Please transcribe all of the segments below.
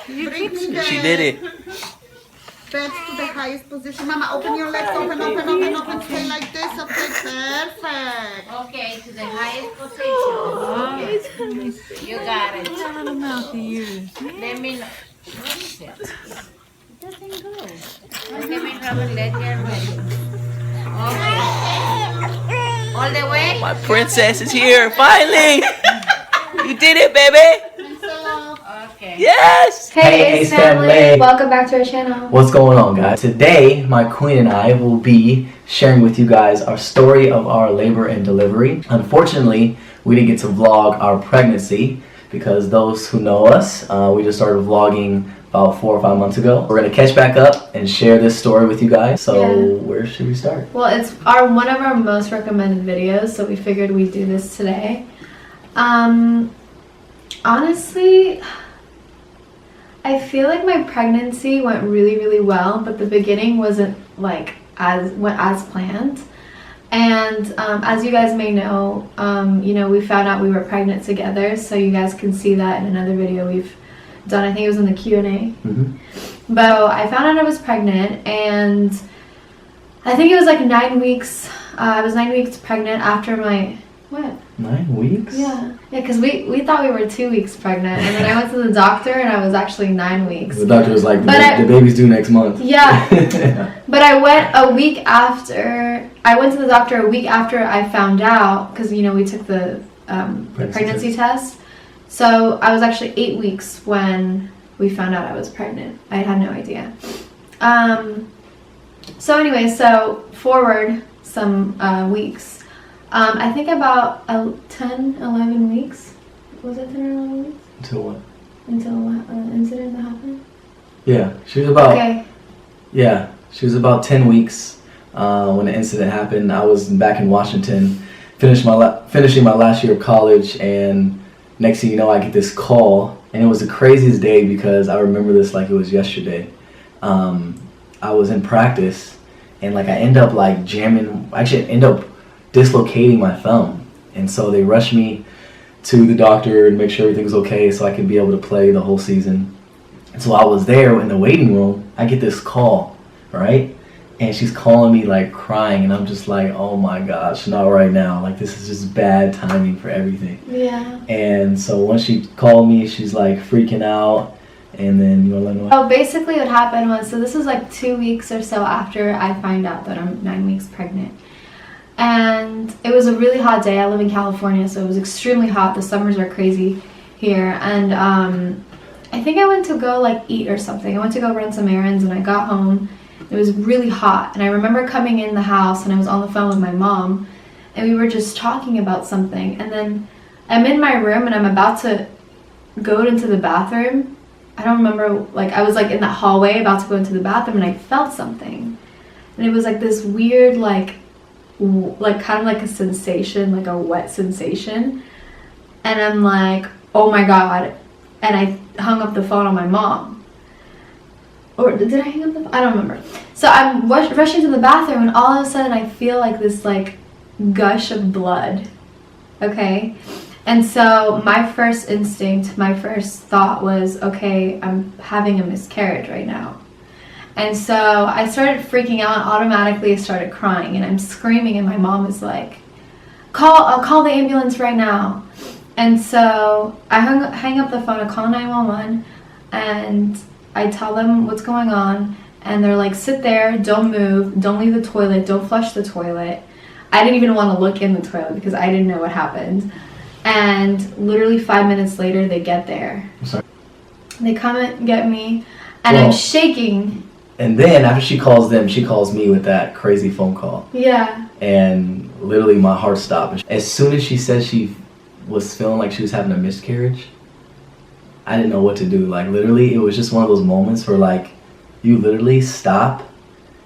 She did it. Bed to the highest position. Mama, open your legs. Open. Stay like this. Okay, perfect. Okay, to the highest position. Okay. You got it. Let me know. What is it? It doesn't go. Okay, my Robert, let's get ready. Okay. All the way? My princess is here, finally! You did it, baby! Okay. Yes! Hey, Ace family! Welcome back to our channel. What's going on, guys? Today, my queen and I will be sharing with you guys our story of our labor and delivery. Unfortunately, we didn't get to vlog our pregnancy because those who know us, we just started vlogging about 4 or 5 months ago. We're gonna catch back up and share this story with you guys. So where should we start? Well, it's one of our most recommended videos, so we figured we'd do this today. Honestly, I feel like my pregnancy went really well, but the beginning wasn't like as planned. And as you guys may know, you know, we found out we were pregnant together, so you guys can see that in another video we've done. I think it was in the Q&A. But I found out I was pregnant, and I think it was like 9 weeks. I was 9 weeks pregnant after my 9 weeks? Yeah, because we thought we were 2 weeks pregnant, and then I went to the doctor and I was actually 9 weeks. The doctor was like, the baby's due next month. Yeah. But I went a week after. I went to the doctor a week after I found out, because you know we took the pregnancy test. So I was actually 8 weeks when we found out I was pregnant. I had no idea. So anyway, so forward some weeks. I think about 10, 11 weeks. Was it 10 or 11 weeks? Until what? Until what incident that happened? Yeah, she was about. Okay. Yeah, she was about 10 weeks when the incident happened. I was back in Washington, finishing my last year of college, and next thing you know, I get this call, and it was the craziest day because I remember this like it was yesterday. I was in practice, and like I end up like jamming. Actually, I end up dislocating my thumb, and so they rushed me to the doctor and make sure everything was okay so I could be able to play the whole season. And so I was there in the waiting room. I get this call, right? And she's calling me like crying, and I'm just like, oh my gosh, not right now. Like this is just bad timing for everything. Yeah. And so once she called me, she's like freaking out, and then you want to let me know. Oh, basically what happened was, so this was like 2 weeks or so after I find out that I'm 9 weeks pregnant. And it was a really hot day. I live in California, so it was extremely hot. The summers are crazy here. And I think I went to go like eat or something. I went to go run some errands, and I got home. It was really hot, and I remember coming in the house, and I was on the phone with my mom, and we were just talking about something. And then I'm in my room, and I'm about to go into the bathroom. I don't remember, like I was like in that hallway about to go into the bathroom, and I felt something, and it was like this weird like kind of like a sensation, like a wet sensation. And I'm like, oh my god. And I hung up the phone on my mom. Or did I hang up the phone? I don't remember. So I'm rushing to the bathroom, and all of a sudden I feel like this like gush of blood. Okay? And so my first instinct, my first thought was, okay, I'm having a miscarriage right now. And so I started freaking out, and automatically I started crying, and I'm screaming, and my mom was like, I'll call the ambulance right now. And so I hang up the phone, I call 911, and I tell them what's going on, and they're like, sit there, don't move, don't leave the toilet, don't flush the toilet. I didn't even want to look in the toilet because I didn't know what happened. And literally 5 minutes later, they get there. I'm sorry. They come and get me, and I'm shaking. And then after she calls them, she calls me with that crazy phone call. Yeah. And literally my heart stopped. As soon as she said she was feeling like she was having a miscarriage, I didn't know what to do. Like literally, it was just one of those moments where like you literally stop,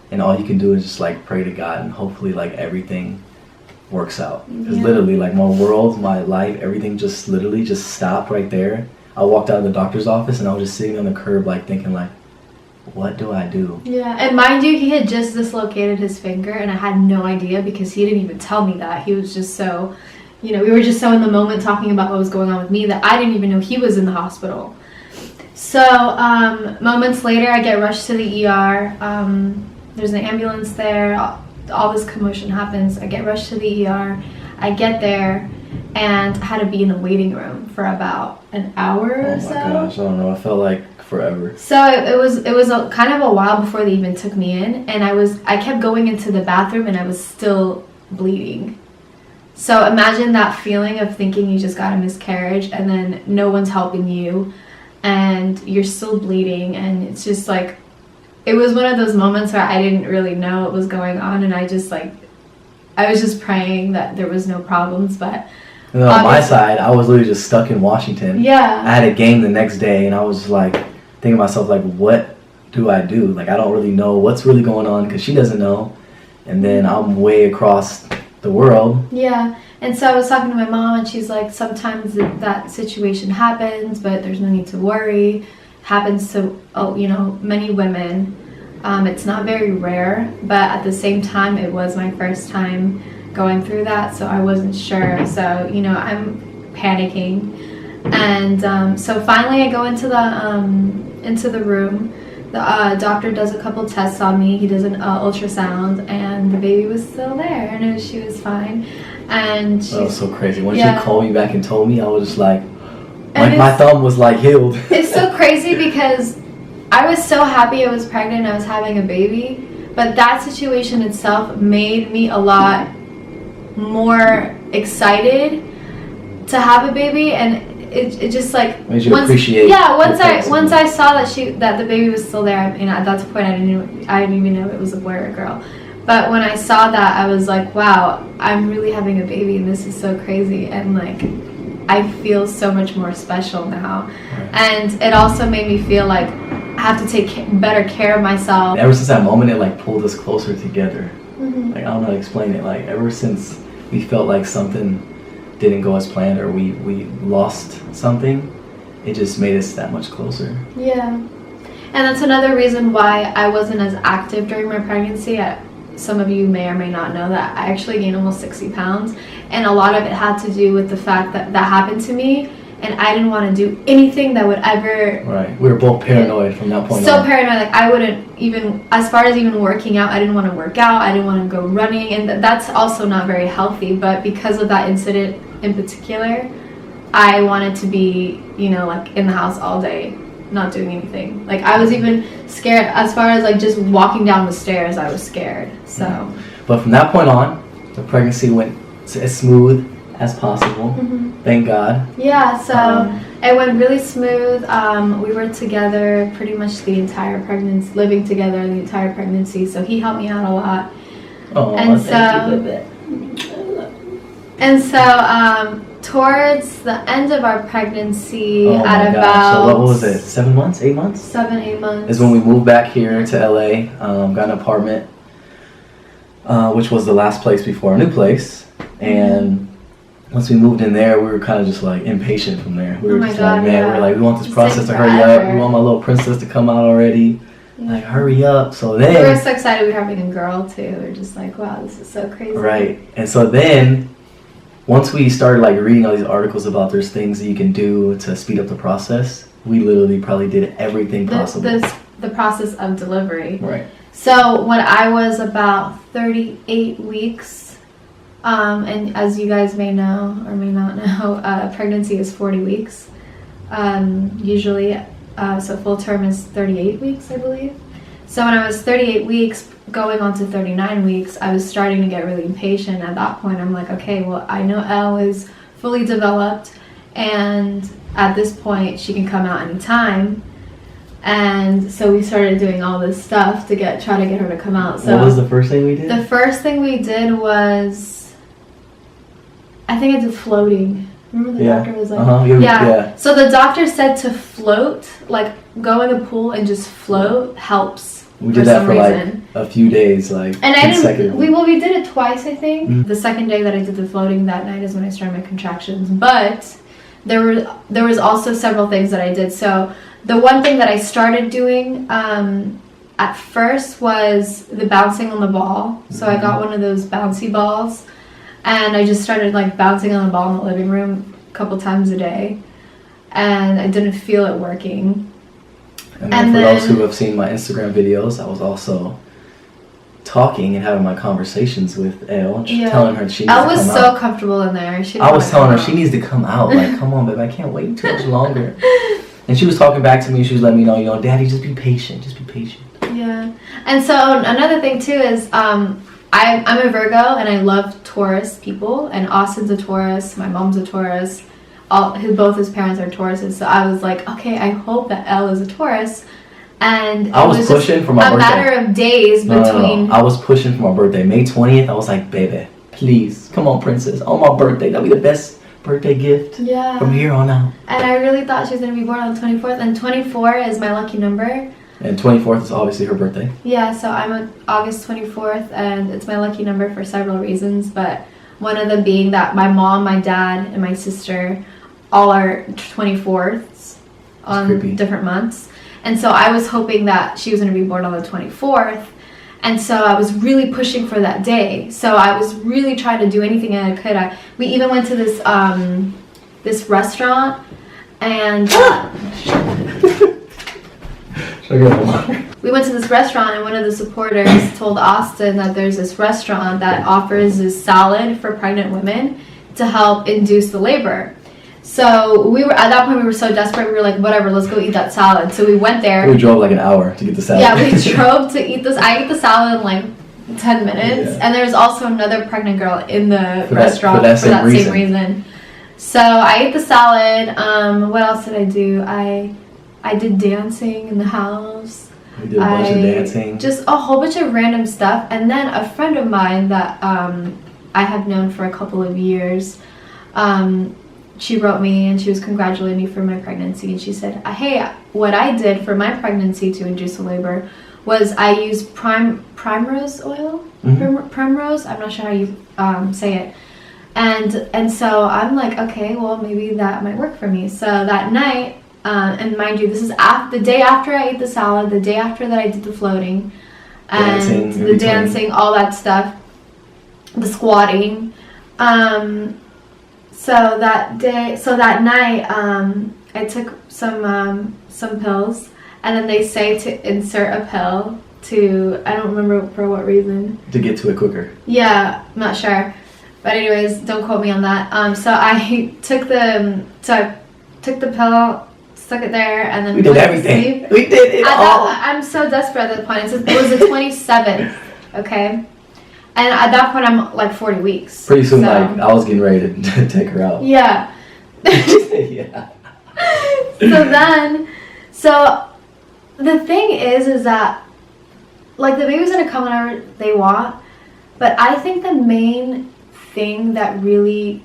and all you can do is just like pray to God, and hopefully like everything works out. Because literally like my world, my life, everything just literally just stopped right there. I walked out of the doctor's office, and I was just sitting on the curb like thinking like, what do I do? Yeah, and mind you, he had just dislocated his finger, and I had no idea because he didn't even tell me that. He was just so, you know, we were just so in the moment talking about what was going on with me that I didn't even know he was in the hospital. So moments later, I get rushed to the ER. There's an ambulance there. All this commotion happens. I get rushed to the ER. I get there, and I had to be in a waiting room for about an hour or so. Oh my gosh, I don't know. I felt like forever. So it was kind of a while before they even took me in, and I kept going into the bathroom, and I was still bleeding. So imagine that feeling of thinking you just got a miscarriage, and then no one's helping you, and you're still bleeding, and it's just like, it was one of those moments where I didn't really know what was going on, and I was just praying that there was no problems, but And then on my side, I was literally just stuck in Washington. Yeah. I had a game the next day, and I was like thinking to myself, like, what do I do? Like, I don't really know what's really going on because she doesn't know, and then I'm way across the world. Yeah. And so I was talking to my mom, and she's like, sometimes that situation happens, but there's no need to worry. Happens to many women. It's not very rare, but at the same time, it was my first time going through that, so I wasn't sure. So I'm panicking, and so finally I go into the room. The doctor does a couple tests on me. He does an ultrasound, and the baby was still there, and she was fine. And That was so crazy. When yeah. she called me back and told me, I was just like my thumb was like healed. It's so crazy because I was so happy I was pregnant, I was having a baby, but that situation itself made me a lot more excited to have a baby, and it just like made you appreciate. Yeah, once I saw that the baby was still there. I mean, at that point I didn't even know it was a boy or a girl. But when I saw that, I was like, wow, I'm really having a baby, and this is so crazy, and like I feel so much more special now. Right. And it also made me feel like I have to take better care of myself. Ever since that moment, it like pulled us closer together. Mm-hmm. Like, I don't know how to explain it. Like, ever since we felt like something didn't go as planned, or we lost something, it just made us that much closer. Yeah. And that's another reason why I wasn't as active during my pregnancy. Some of you may or may not know that I actually gained almost 60 pounds, and a lot of it had to do with the fact that happened to me, and I didn't want to do anything that would ever... Right. We were both paranoid from that point on. So paranoid. Like, I wouldn't even... As far as even working out, I didn't want to work out. I didn't want to go running, and that's also not very healthy. But because of that incident in particular, I wanted to be, like, in the house all day, not doing anything. Like, I was even scared as far as, like, just walking down the stairs. I was scared. So... But from that point on, the pregnancy went as smooth as possible. Mm-hmm. Thank God. Yeah, so it went really smooth. We were together pretty much the entire pregnancy, living together the entire pregnancy. So he helped me out a lot. Oh, and so towards the end of our pregnancy, at about... So what was it? 7 months? 8 months? 7-8 months. Is when we moved back here to LA. Got an apartment, which was the last place before our new place, and. Once we moved in there, we were kind of just like impatient from there. We were we want this process to hurry up. We want my little princess to come out already. Yeah. Like, hurry up. So then... We were so excited we were having a girl too. We were just like, wow, this is so crazy. Right. And so then, once we started like reading all these articles about there's things that you can do to speed up the process, we literally probably did everything possible. The process of delivery. Right. So when I was about 38 weeks... and as you guys may know or may not know, pregnancy is 40 weeks usually, so full term is 38 weeks, I believe. So when I was 38 weeks going on to 39 weeks, I was starting to get really impatient. At that point, I'm like, okay, well, I know Elle is fully developed, and at this point she can come out anytime. And so we started doing all this stuff to try to get her to come out. So what was the first thing we did? The first thing we did was, I think I did floating. Remember the doctor was like... Yeah. So the doctor said to float, like go in the pool and just float helps. We did that for like a few days, like consecutively. We did it twice, I think. Mm-hmm. The second day that I did the floating that night is when I started my contractions. But there was also several things that I did. So the one thing that I started doing at first was the bouncing on the ball. So I got one of those bouncy balls. And I just started like bouncing on the ball in the living room a couple times a day, and I didn't feel it working. And then for those who have seen my Instagram videos, I was also talking and having my conversations with Elle, telling her she needs to come out. Elle was so comfortable in there. I was telling her she needs to come out. Like, come on, babe, I can't wait too much longer. And she was talking back to me. She was letting me know, Daddy, just be patient. Just be patient. Yeah. And so another thing too is I'm a Virgo and I love Taurus people. And Austin's a Taurus. My mom's a Taurus. Both his parents are Tauruses. So I was like, okay, I hope that Elle is a Taurus. And I was pushing for my birthday. A matter of days between. No. I was pushing for my birthday. May 20th, I was like, baby, please, come on, princess. On my birthday. That'll be the best birthday gift from here on out. And I really thought she was going to be born on the 24th. And 24 is my lucky number. And 24th is obviously her birthday. Yeah, so I'm on August 24th. And it's my lucky number for several reasons. But one of them being that my mom, my dad, and my sister all are 24ths on different months. And so I was hoping that she was going to be born on the 24th. And so I was really pushing for that day. So I was really trying to do anything I could. We even went to this this restaurant. And we went to this restaurant and one of the supporters told Austin that there's this restaurant that offers this salad for pregnant women to help induce the labor. So we were at that point. We were so desperate. We were like, whatever, let's go eat that salad. So we went there. We drove like an hour to get the salad. Yeah, we drove to eat this. I ate the salad in like 10 minutes. Yeah. And there was also another pregnant girl in the restaurant for that same reason. So I ate the salad. What else did I do? I did dancing in the house. We did a bunch of dancing. Just a whole bunch of random stuff. And then a friend of mine that I have known for a couple of years. She wrote me and she was congratulating me for my pregnancy, and she said, hey, what I did for my pregnancy to induce a labor was I used primrose oil. Primrose, I'm not sure how you say it. And so I'm like, okay, well, maybe that might work for me. So that night, and mind you, this is the day after I ate the salad, the day after that I did the floating, and the dancing, all that stuff, the squatting. So that night, I took some pills, and then they say to insert a pill to, I don't remember for what reason. To get to it quicker. Yeah, I'm not sure. But anyways, don't quote me on that. So I took the pill, stuck it there, and then we did everything. We did it all. I'm so desperate at that point. It was the 27th, okay? And at that point, I'm like 40 weeks. Pretty soon, like, I was getting ready to take her out. Yeah. Yeah. So the thing is that, like, the baby's gonna come whenever they want, but I think the main thing that really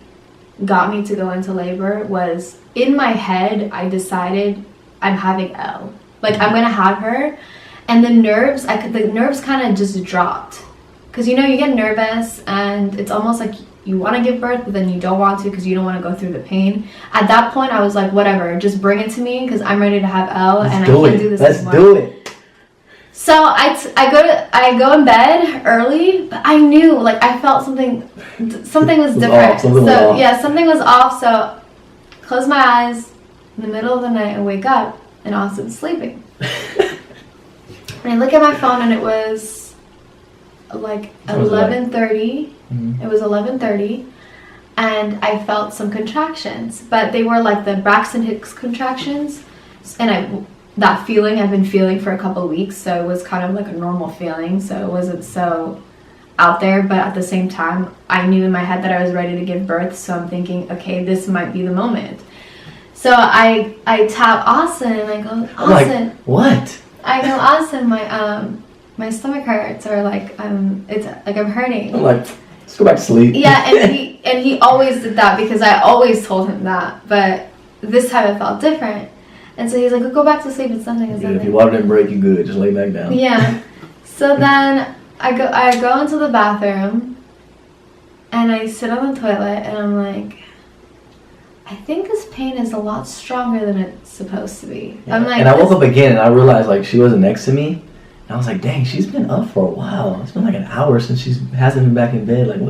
got me to go into labor was, in my head, I decided I'm having Elle. Like, I'm gonna have her, and the nerves kind of just dropped. Because, you get nervous, and it's almost like you want to give birth, but then you don't want to because you don't want to go through the pain. At that point, I was like, whatever, just bring it to me because I'm ready to have Elle, and I can't do this anymore. Let's do it. So I go in bed early, but I knew, like, I felt something was different. Something was off. So close my eyes in the middle of the night and wake up, and Austin's sleeping. And I look at my phone, and it was like 11:30. It was 11:30, and I felt some contractions, but they were like the Braxton Hicks contractions, and that feeling I've been feeling for a couple of weeks, so it was kind of like a normal feeling, so it wasn't so out there, but at the same time I knew in my head that I was ready to give birth, so I'm thinking, okay, this might be the moment. So I tap Austin, and I go, Austin, like, what? I go, Austin, my stomach hurts, or like it's like I'm hurting. I'm like, let's go back to sleep. Yeah, and he always did that because I always told him that, but this time it felt different. And so he's like, go back to sleep. It's something. It's something. If your water didn't break, you good. Just lay back down. Yeah. So then I go into the bathroom, and I sit on the toilet, and I'm like, I think this pain is a lot stronger than it's supposed to be. Yeah. I'm like, and I woke up again, and I realized like she wasn't next to me. And I was like, dang, she's been up for a while. It's been like an hour since she hasn't been back in bed. Like,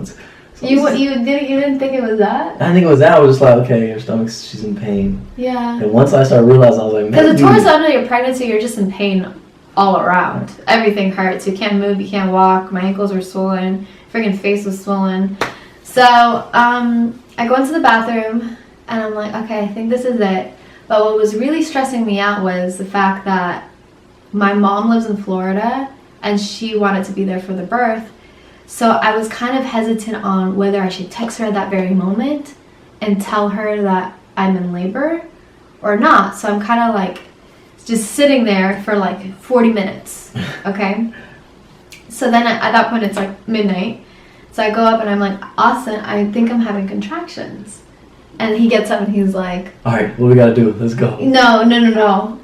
You didn't think it was that? I think it was that. I was just like, okay, her stomach's, she's in pain. Yeah. And once I started realizing, I was like, because towards the end of your pregnancy, you're just in pain all around. Everything hurts. You can't move. You can't walk. My ankles were swollen. Freaking face was swollen. So I go into the bathroom and I'm like, okay, I think this is it. But what was really stressing me out was the fact that my mom lives in Florida and she wanted to be there for the birth. So I was kind of hesitant on whether I should text her at that very moment and tell her that I'm in labor or not. So I'm kind of like just sitting there for like 40 minutes, okay? So then at that point it's like midnight. So I go up and I'm like, Austin, I think I'm having contractions. And he gets up and he's like, all right, what we gotta do? Let's go. No.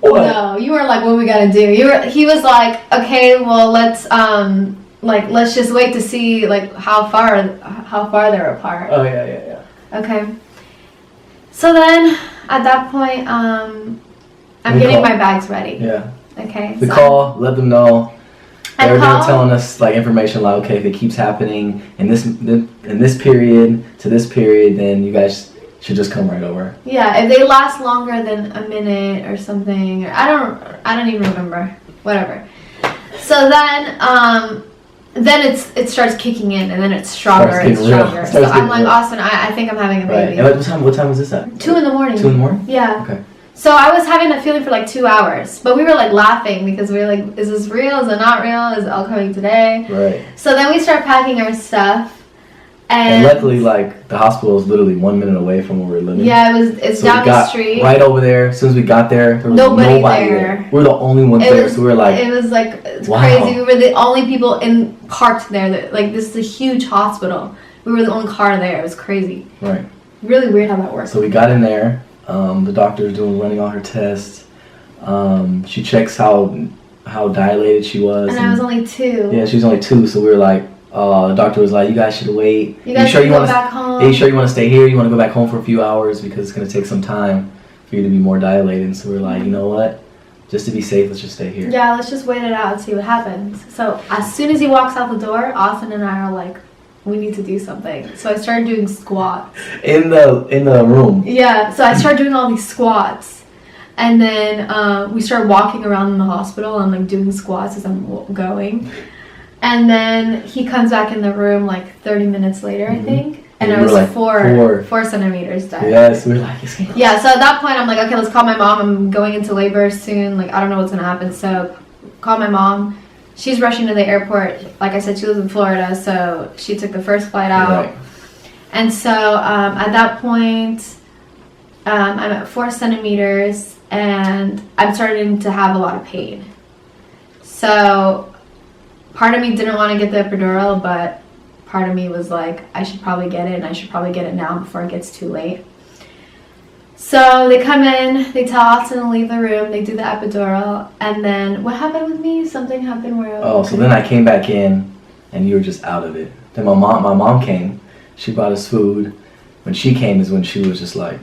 What? No, you were like, what we gotta do? He was like, okay, well, let's just wait to see like how far they're apart. Oh yeah. Okay. So then at that point, I'm getting my bags ready. Yeah. Okay. We so call, let them know. They were telling us like information like, okay, if it keeps happening in this period to this period, then you guys should just come right over. Yeah, if they last longer than a minute or something, I don't even remember. Whatever. So then it starts kicking in, and then it's stronger and stronger. So I'm like, Austin, I think I'm having a baby. Right. And what time was this at? 2 in the morning. 2 in the morning? Yeah. Okay. So I was having that feeling for like 2 hours, but we were like laughing because we were like, is this real? Is it not real? Is it all coming today? Right. So then we start packing our stuff. And luckily, like, the hospital is literally 1 minute away from where we're living. Yeah, it's down the street. Right over there. As soon as we got there, there was nobody there. We were the only ones there, so we were like... It was like, it's wow. crazy. We were the only people parked there. Like, this is a huge hospital. We were the only car there. It was crazy. Right. Really weird how that works. So we got in there. The doctor's running all her tests. She checks how dilated she was. And I was only 2. Yeah, she was only 2, so we were like... the doctor was like, you guys should wait. You guys should go back home. Are you sure you want to stay here? You want to go back home for a few hours because it's going to take some time for you to be more dilated. And so we're like, you know what? Just to be safe, let's just stay here. Yeah, let's just wait it out and see what happens. So as soon as he walks out the door, Austin and I are like, we need to do something. So I started doing squats. In the room. Yeah, so I started doing all these squats. And then we started walking around in the hospital. I'm like doing squats as I'm going. And then he comes back in the room like 30 minutes later, I think. And I was like 4 centimeters dilated. Yes, we were like, yeah, so at that point I'm like, okay, let's call my mom. I'm going into labor soon. Like, I don't know what's going to happen. So call my mom. She's rushing to the airport. Like I said, she lives in Florida. So she took the first flight out. Right. And so at that point, I'm at 4 centimeters. And I'm starting to have a lot of pain. So... part of me didn't want to get the epidural, but part of me was like, I should probably get it, and I should probably get it now before it gets too late. So they come in, they tell Austin to leave the room, they do the epidural, and then what happened with me? Something happened where... so then I came back in, and you were just out of it. Then my mom came, she brought us food. When she came is when she was just like,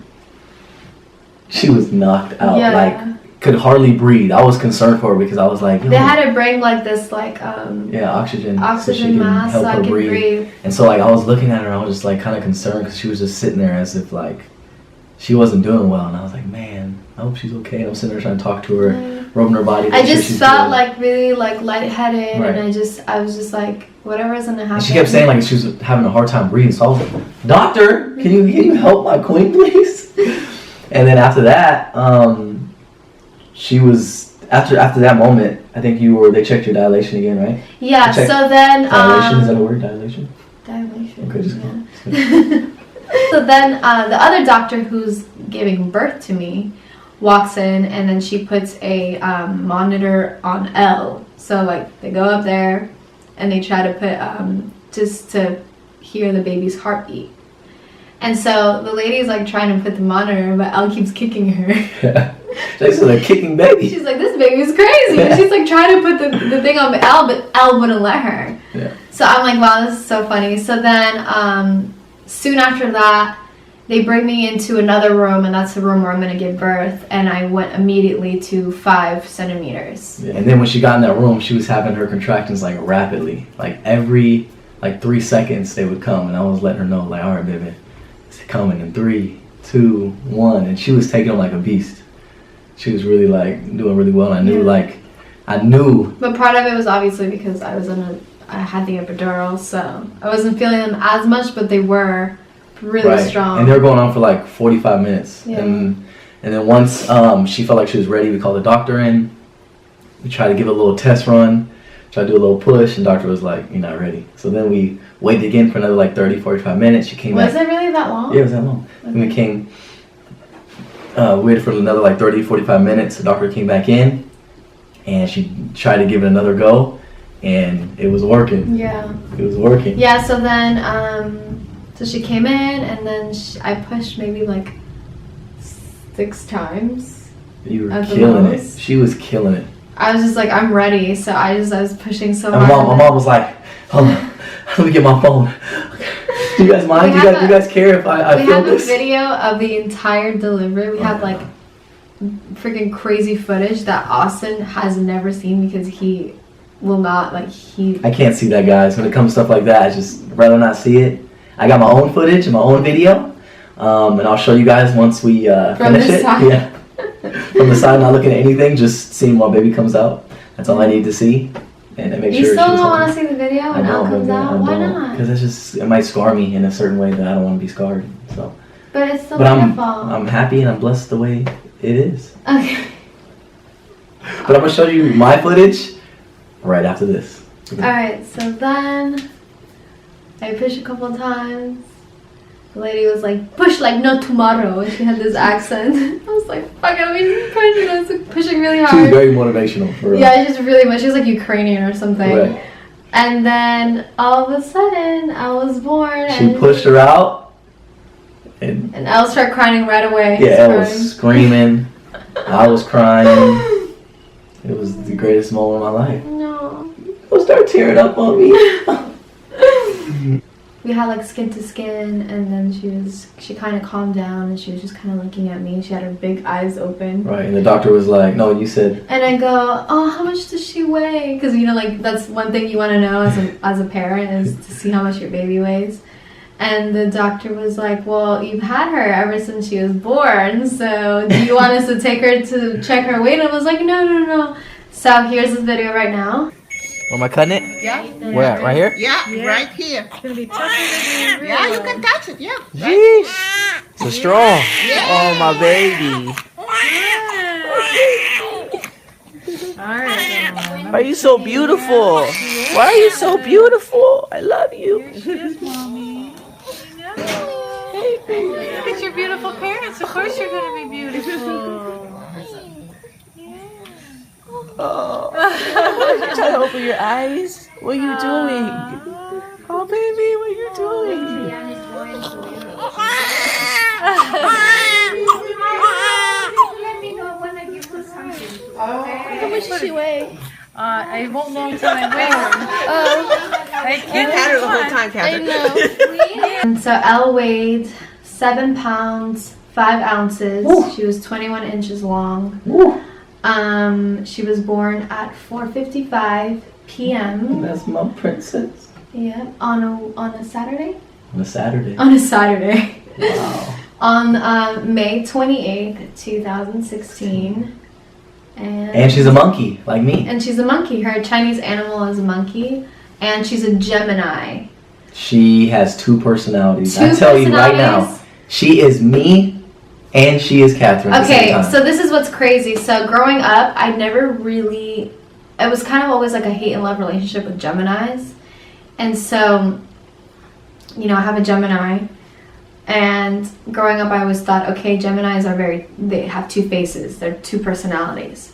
she was knocked out, like... could hardly breathe. I was concerned for her because I was like, they had to bring like this like oxygen mask so I can breathe. And so like I was looking at her, I was just like kind of concerned because she was just sitting there as if like she wasn't doing well, and I was like, man, I hope she's okay. And I'm sitting there trying to talk to her, rubbing her body. I just felt like really like lightheaded, and I was just like, whatever is gonna happen. And she kept saying like she was having a hard time breathing, so I was like, doctor, can you help my queen, please? And then after that, she was after that moment. I think they checked your dilation again, right? Yeah. So then dilation, is that a word? Dilation. Dilation. Okay, just yeah. So then the other doctor who's giving birth to me walks in, and then she puts a monitor on L. So like they go up there and they try to put just to hear the baby's heartbeat. And so the lady's like trying to put the monitor, but Elle keeps kicking her. Yeah. She's like kicking baby. She's like, this baby's crazy. And she's like trying to put the thing on Elle, but Elle wouldn't let her. Yeah. So I'm like, wow, this is so funny. So then soon after that, they bring me into another room, and that's the room where I'm going to give birth. And I went immediately to 5 centimeters. Yeah. And then when she got in that room, she was having her contractions like rapidly. Like every like 3 seconds they would come, and I was letting her know, like, all right, baby, it's coming in 3, 2, 1, and she was taking them like a beast. She was really like doing really well. And I knew. But part of it was obviously because I had the epidural, so I wasn't feeling them as much, but they were really strong. And they were going on for like 45 minutes. Yeah. And then once she felt like she was ready, we called the doctor in. We tried to give a little test run, tried to do a little push, and the doctor was like, you're not ready. So then we waited again for another like 30, 45 minutes. She came back. Was it really that long? Yeah, it was that long. Okay. And we came, waited for another like 30, 45 minutes. The doctor came back in, and she tried to give it another go, and it was working. Yeah. It was working. Yeah, so then, so she came in, and then I pushed maybe like 6 times. You were killing it. She was killing it. I was just like, I'm ready, so I was pushing so hard. My mom was like, hold on, let me get my phone. Do you guys mind? Do you guys care if I film this? We have a video of the entire delivery. We have like freaking crazy footage that Austin has never seen because he will not, like, I can't see that, guys. When it comes to stuff like that, I just rather not see it. I got my own footage and my own video, and I'll show you guys once we finish it. Yeah. From the side, not looking at anything, just seeing while baby comes out. That's all I need to see, and make sure. You still don't want to see the video when Elle comes out? Why not? Because it might scar me in a certain way that I don't want to be scarred. So. But it's still beautiful. I'm happy and I'm blessed the way it is. Okay. But I'm gonna show you my footage right after this. Alright, so then I pushed a couple times. The lady was like, push like no tomorrow. And she had this accent. I was like, fuck it, we just pushing. I was like, pushing really hard. She was very motivational for us. Yeah, just really much. She was like Ukrainian or something. Right. And then all of a sudden, I was born. She pushed her out. And Elle started crying right away. Yeah, Elle was screaming. I was crying. It was the greatest moment of my life. No. Don't start tearing up on me. We had like skin to skin, and then she kind of calmed down, and she was just kind of looking at me. She had her big eyes open. Right, and the doctor was like, no, you said. And I go, oh, how much does she weigh? Because, you know, like, that's one thing you want to know as a parent is to see how much your baby weighs. And the doctor was like, well, you've had her ever since she was born, so do you want us to take her to check her weight? And I was like, no. So here's this video right now. Am I cutting it? Yeah. Where? Right here? Yeah, right here. It's gonna be tougher than Yeah, you can touch it, yeah. Jeez. So strong. Yeah. Oh, my baby. Alright. Why are you so beautiful? Why are you so beautiful? I love you. Mommy. Look at your beautiful parents. Of course you're gonna be beautiful. Oh. You trying to open your eyes? What are you doing? Oh, baby, what are you doing? How much does she weigh? I won't know until I weigh her. I can't had her the whole time, Catherine. I know. And so Elle weighed 7 pounds, 5 ounces. Woo. She was 21 inches long. Woo. She was born at 4:55 p.m. That's my princess. Yeah, on a Saturday? On a Saturday. On a Saturday. Wow. On May 28th, 2016. And she's a monkey, like me. And she's a monkey. Her Chinese animal is a monkey. And she's a Gemini. She has 2 personalities. Two I tell you right now, personalities. she is me and she is Catherine at the same Okay, time. so this is what's crazy. So growing up, I never really... It was kind of always like a hate and love relationship with Geminis. And so, you know, I have a Gemini. And growing up, I always thought, okay, Geminis they have 2 faces. They're 2 personalities.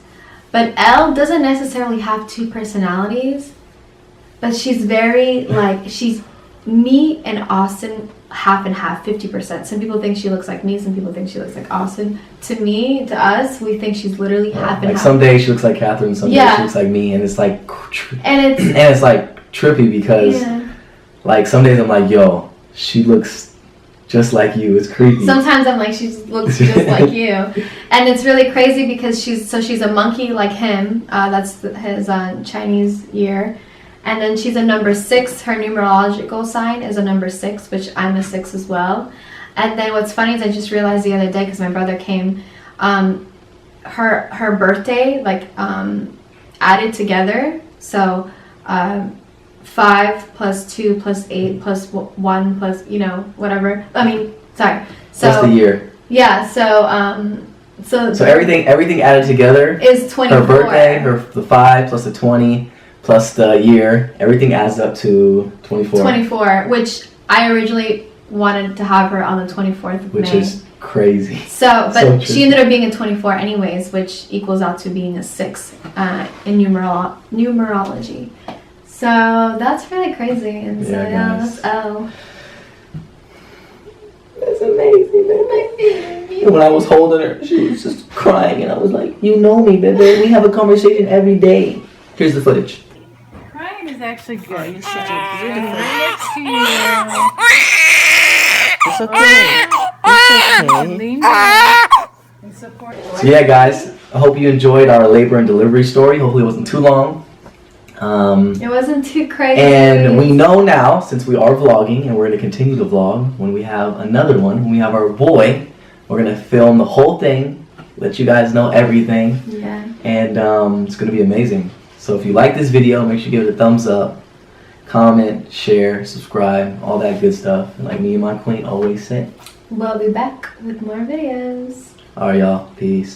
But Elle doesn't necessarily have 2 personalities. But she's very, like, she's me and Austin half and half, 50%. Some people think she looks like me. Some people think she looks like Austin. To me, to us, we think she's literally half and like half. some days she looks like Catherine, some days she looks like me. And it's like... And it's like trippy because like some days I'm like, yo, she looks just like you. It's creepy. Sometimes I'm like, she looks just like you. And it's really crazy because she's a monkey like him. That's his Chinese year. And then she's a number 6. Her numerological sign is a number 6, which I'm a 6 as well. And then what's funny is I just realized the other day, because my brother came, her birthday, like, added together. So 5 plus 2 plus 8 plus 1 plus, you know, whatever. I mean, sorry. So That's the year. Yeah. So everything added together is 24. Her birthday, the 5 plus the 20 plus the year, everything adds up to 24. 24, which I originally wanted to have her on the 24th of May. Which is crazy. So, but she ended up being a 24 anyways, which equals out to being a 6 in numerology. So that's really crazy. And so yeah, that's L. That's amazing, baby. When I was holding her, she was just crying, and I was like, "You know me, baby. We have a conversation every day." Here's the footage. Crying is actually good. Oh, you're such a beautiful. Right next to you. It's okay. It's okay. Lean back and support. So yeah, guys, I hope you enjoyed our labor and delivery story. Hopefully it wasn't too long. It wasn't too crazy. And we know now, since we are vlogging, and we're going to continue to vlog, when we have another one, when we have our boy, we're going to film the whole thing, let you guys know everything. Yeah. And it's going to be amazing. So if you like this video, make sure you give it a thumbs up, comment, share, subscribe, all that good stuff. And like me and my queen always say, We'll be back with more videos. alright y'all, peace.